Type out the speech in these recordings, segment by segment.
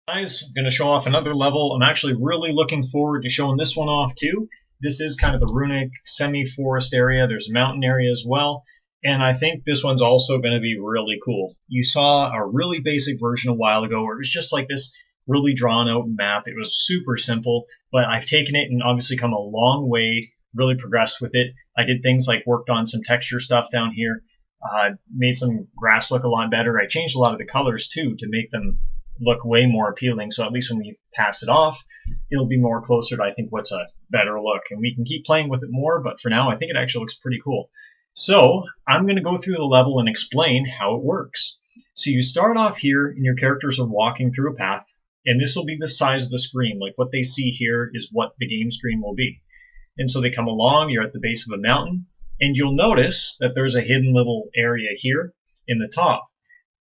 Guys, going to show off another level. I'm actually really looking forward to showing this one off too. This is kind of the Runic semi-forest area. There's a mountain area as well. And I think this one's also going to be really cool. You saw a really basic version a while ago where it was just like this really drawn out map. It was super simple, but I've taken it and obviously come a long way, really progressed with it. I did things like worked on some texture stuff down here, made some grass look a lot better. I changed a lot of the colors too to make them look way more appealing. So at least when we pass it off, it'll be more closer to, I think, what's a better look. And we can keep playing with it more, but for now, I think it actually looks pretty cool. So I'm going to go through the level and explain how it works. So you start off here, and your characters are walking through a path, and this will be the size of the screen. Like what they see here is what the game screen will be. And so they come along, you're at the base of a mountain, and you'll notice that there's a hidden little area here in the top.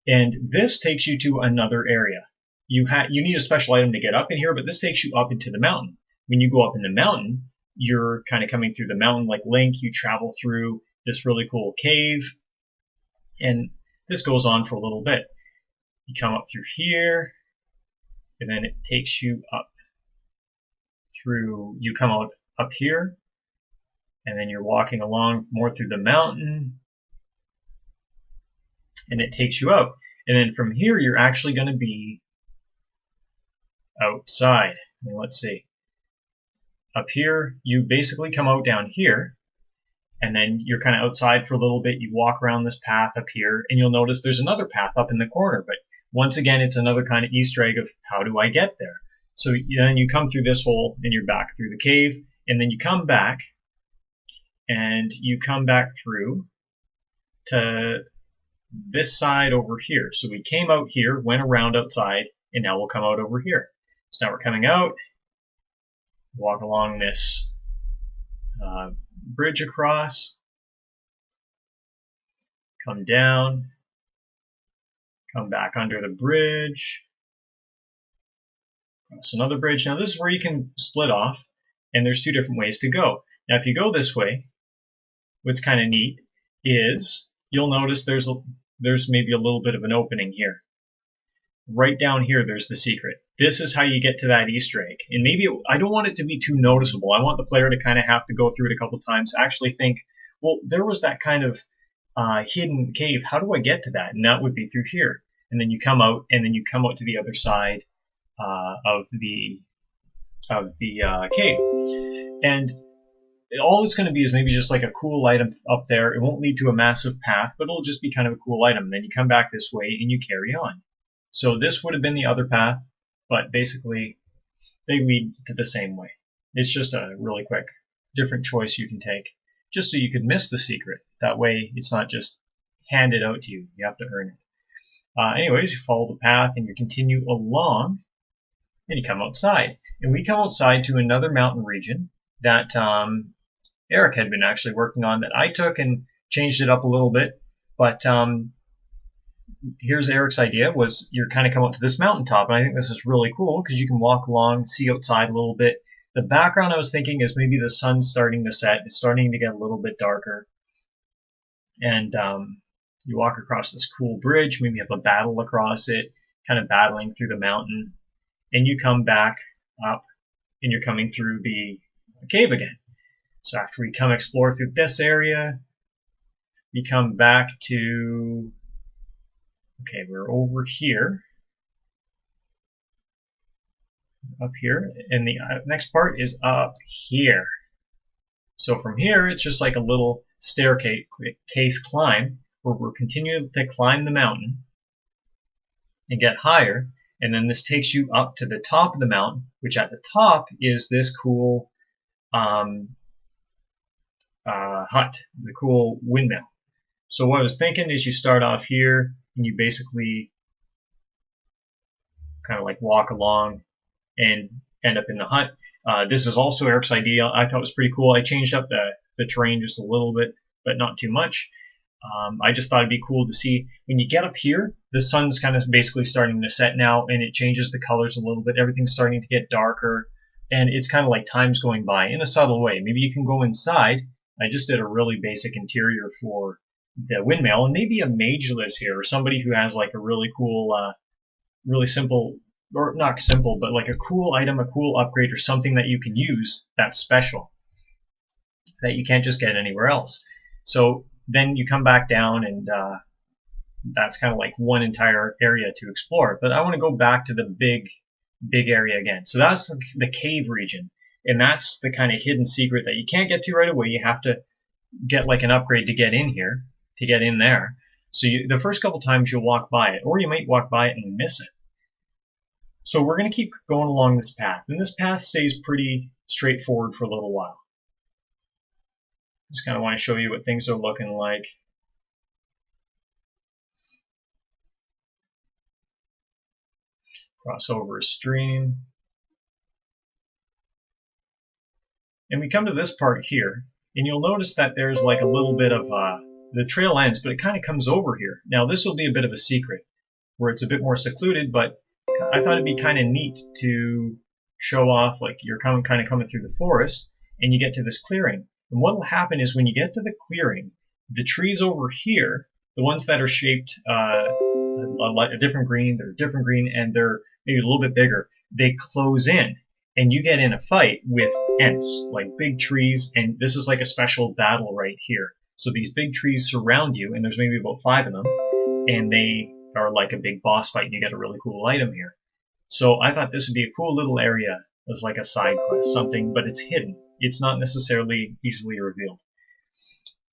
And this takes you to another area. You need a special item to get up in here, but this takes you up into the mountain. When you go up in the mountain, you're kind of coming through the mountain like Link. You travel through this really cool cave, and this goes on for a little bit. You come up through here, and then it takes you up through, you come out up here, and then you're walking along more through the mountain, and it takes you out. And then from here, you're actually going to be outside. And let's see. Up here, you basically come out down here, and then you're kind of outside for a little bit. You walk around this path up here, and you'll notice there's another path up in the corner. But once again, it's another kind of Easter egg of how do I get there? So then you come through this hole, and you're back through the cave, and then you come back, and you come back through to this side over here. So we came out here, went around outside, and now we'll come out over here. So now we're coming out, walk along this bridge across, come down, come back under the bridge, cross another bridge. Now this is where you can split off, and there's two different ways to go. Now if you go this way, what's kind of neat is you'll notice there's maybe a little bit of an opening here. Right down here, there's the secret. This is how you get to that Easter egg. And maybe I don't want it to be too noticeable. I want the player to kind of have to go through it a couple times, actually think, well, there was that kind of hidden cave. How do I get to that? And that would be through here. And then you come out, and then you come out to the other side of the cave. And all it's going to be is maybe just like a cool item up there. It won't lead to a massive path, but it'll just be kind of a cool item. And then you come back this way and you carry on. So this would have been the other path, but basically they lead to the same way. It's just a really quick, different choice you can take, just so you could miss the secret. That way it's not just handed out to you. You have to earn it. Anyways, you follow the path and you continue along, and you come outside. And we come outside to another mountain region that Eric had been actually working on, that I took and changed it up a little bit. But here's Eric's idea, was you're kind of come up to this mountaintop, and I think this is really cool because you can walk along, see outside a little bit. The background I was thinking is maybe the sun's starting to set. It's starting to get a little bit darker. And you walk across this cool bridge, maybe have a battle across it, kind of battling through the mountain. And you come back up, and you're coming through the cave again. So after we come explore through this area, we come back to, okay, we're over here, up here, and the next part is up here. So from here, it's just like a little staircase climb, where we're continuing to climb the mountain and get higher, and then this takes you up to the top of the mountain, which at the top is this cool hut, the cool windmill. So what I was thinking is you start off here, and you basically kind of like walk along and end up in the hut. This is also Eric's idea. I thought it was pretty cool. I changed up the terrain just a little bit, but not too much. I just thought it'd be cool to see when you get up here, the sun's kind of basically starting to set now, and it changes the colors a little bit. Everything's starting to get darker, and it's kind of like time's going by in a subtle way. Maybe you can go inside. I just did a really basic interior for the windmill, and maybe a mage lives here, or somebody who has like a really cool, really simple or not simple, but like a cool item, a cool upgrade, or something that you can use that's special, that you can't just get anywhere else. So then you come back down, and that's kind of like one entire area to explore. But I want to go back to the big area again. So that's the cave region, and that's the kind of hidden secret that you can't get to right away. You have to get like an upgrade to get in here, to get in there. So the first couple times you'll walk by it, or you might walk by it and miss it. So we're going to keep going along this path, and this path stays pretty straightforward for a little while. Just kind of want to show you what things are looking like. Cross over a stream. And we come to this part here, and you'll notice that there's like a little bit of, the trail ends, but it kind of comes over here. Now this will be a bit of a secret, where it's a bit more secluded, but I thought it'd be kind of neat to show off, like you're kind of coming through the forest, and you get to this clearing. And what will happen is when you get to the clearing, the trees over here, the ones that are shaped a different green, and they're maybe a little bit bigger, they close in, and you get in a fight with Ents, like big trees, and this is like a special battle right here. So these big trees surround you, and there's maybe about 5 of them, and they are like a big boss fight, and you get a really cool item here. So I thought this would be a cool little area as like a side quest, something, but it's hidden. It's not necessarily easily revealed.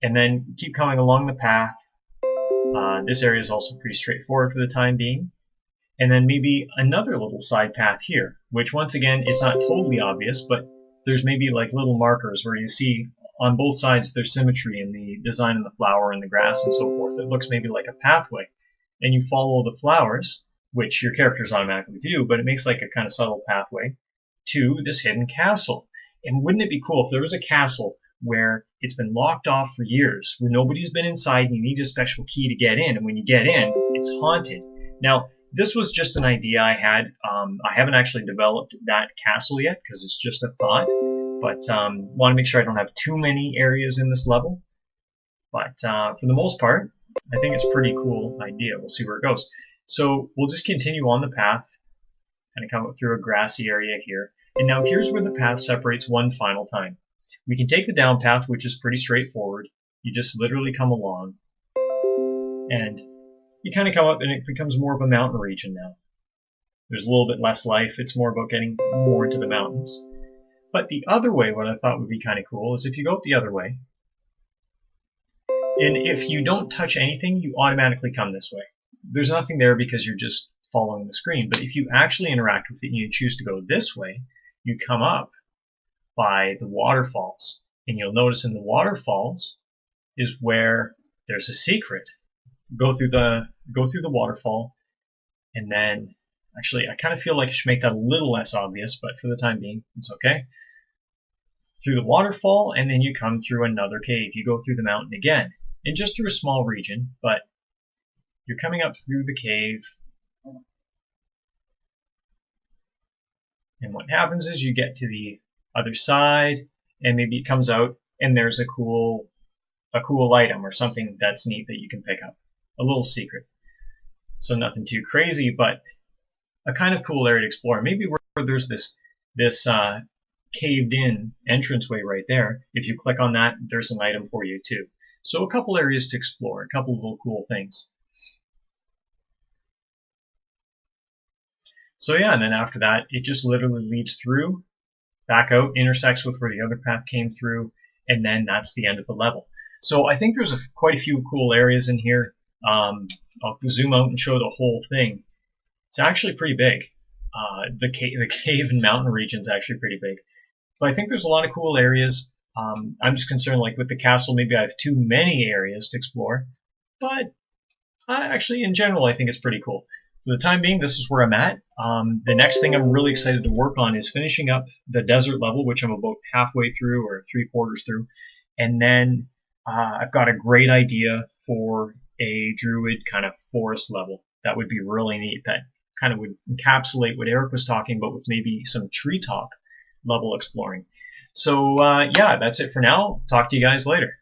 And then keep coming along the path. This area is also pretty straightforward for the time being. And then maybe another little side path here, which once again is not totally obvious, but there's maybe like little markers where you see on both sides there's symmetry in the design of the flower and the grass and so forth. It looks maybe like a pathway. And you follow the flowers, which your characters automatically do, but it makes like a kind of subtle pathway to this hidden castle. And wouldn't it be cool if there was a castle where it's been locked off for years, where nobody's been inside and you need a special key to get in, and when you get in, it's haunted. Now, this was just an idea I had. I haven't actually developed that castle yet because it's just a thought, but want to make sure I don't have too many areas in this level. But for the most part, I think it's a pretty cool idea. We'll see where it goes. So we'll just continue on the path, kind of come up through a grassy area here. And now here's where the path separates one final time. We can take the down path, which is pretty straightforward. You just literally come along, and you kind of come up, and it becomes more of a mountain region now. There's a little bit less life. It's more about getting more into the mountains. But the other way, what I thought would be kind of cool, is if you go up the other way, and if you don't touch anything, you automatically come this way. There's nothing there because you're just following the screen. But if you actually interact with it and you choose to go this way, you come up by the waterfalls. And you'll notice in the waterfalls is where there's a secret. Go through the waterfall, and then actually I kind of feel like I should make that a little less obvious, but for the time being, it's okay. Through the waterfall, and then you come through another cave. You go through the mountain again, and just through a small region, but you're coming up through the cave. And what happens is you get to the other side, and maybe it comes out, and there's a cool item or something that's neat that you can pick up. A little secret. So nothing too crazy, but a kind of cool area to explore. Maybe where there's this caved-in entranceway right there. If you click on that, there's an item for you too. So a couple areas to explore, a couple of little cool things. So yeah, and then after that, it just literally leads through, back out, intersects with where the other path came through, and then that's the end of the level. So I think there's quite a few cool areas in here. I'll zoom out and show the whole thing. It's actually pretty big. The cave and mountain region is actually pretty big. But I think there's a lot of cool areas. I'm just concerned, like with the castle, maybe I have too many areas to explore. But actually, in general, I think it's pretty cool. For the time being, this is where I'm at. The next thing I'm really excited to work on is finishing up the desert level, which I'm about halfway through or 3/4 through. And then I've got a great idea for a druid kind of forest level. That would be really neat. That kind of would encapsulate what Eric was talking about with maybe some tree talk level exploring. So yeah, that's it for now. Talk to you guys later.